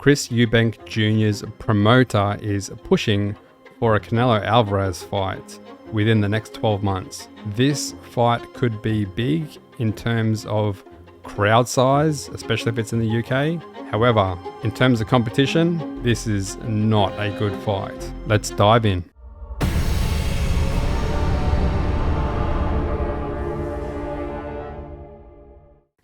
Chris Eubank Jr.'s promoter is pushing for a Canelo Alvarez fight within the next 12 months. This fight could be big in terms of crowd size, especially if it's in the UK. However, in terms of competition, this is not a good fight. Let's dive in.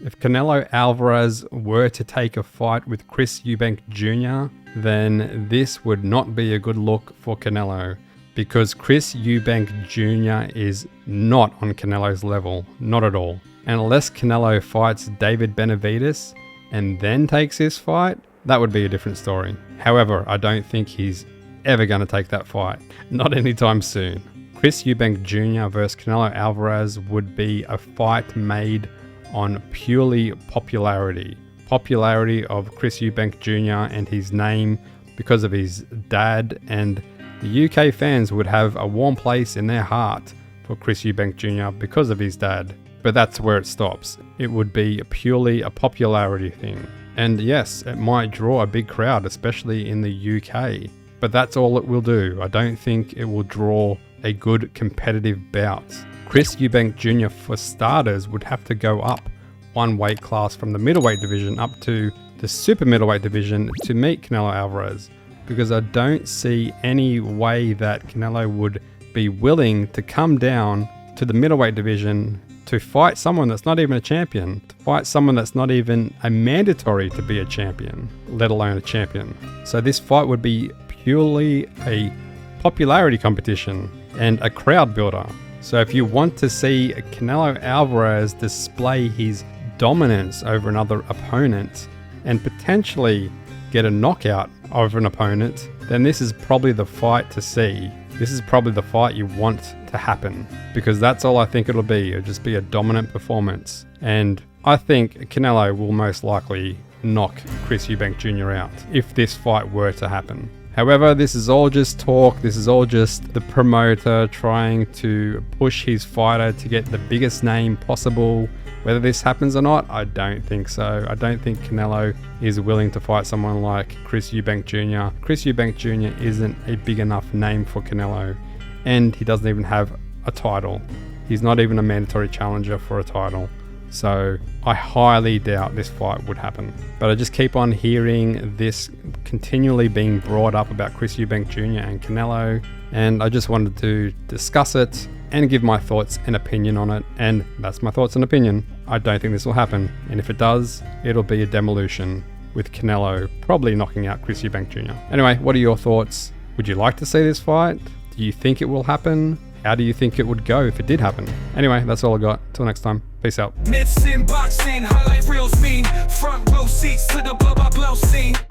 If Canelo Alvarez were to take a fight with Chris Eubank Jr., then this would not be a good look for Canelo, because Chris Eubank Jr. is not on Canelo's level, not at all. And unless Canelo fights David Benavidez and then takes this fight, that would be a different story. However, I don't think he's ever going to take that fight, not anytime soon. Chris Eubank Jr. versus Canelo Alvarez would be a fight made on purely popularity. Popularity of Chris Eubank Jr. and his name because of his dad, and the UK fans would have a warm place in their heart for Chris Eubank Jr. because of his dad. But that's where it stops. It would be purely a popularity thing. And yes, it might draw a big crowd, especially in the UK. But that's all it will do. I don't think it will draw a good competitive bout. Chris Eubank Jr., for starters, would have to go up one weight class from the middleweight division up to the super middleweight division to meet Canelo Alvarez, because I don't see any way that Canelo would be willing to come down to the middleweight division to fight someone that's not even a champion, to fight someone that's not even a mandatory to be a champion, let alone a champion. So this fight would be purely a popularity competition and a crowd builder. So if you want to see Canelo Alvarez display his dominance over another opponent and potentially get a knockout over an opponent, then this is probably the fight to see. This is probably the fight you want to happen, because that's all I think it'll be. It'll just be a dominant performance. And I think Canelo will most likely knock Chris Eubank Jr. out if this fight were to happen. However, this is all just talk. This is all just the promoter trying to push his fighter to get the biggest name possible. Whether this happens or not, I don't think so. I don't think Canelo is willing to fight someone like Chris Eubank Jr. Chris Eubank Jr. isn't a big enough name for Canelo, and he doesn't even have a title. He's not even a mandatory challenger for a title. So I highly doubt this fight would happen. But I just keep on hearing this continually being brought up about Chris Eubank Jr. and Canelo, and I just wanted to discuss it and give my thoughts and opinion on it. And that's my thoughts and opinion. I don't think this will happen, and if it does, it'll be a demolition, with Canelo probably knocking out Chris Eubank Jr. Anyway, what are your thoughts? Would you like to see this fight? Do you think it will happen? How do you think it would go if it did happen? Anyway, that's all I got. Till next time. Peace out. Myths in boxing, highlight reels mean. Front row seats to the blow by blow scene.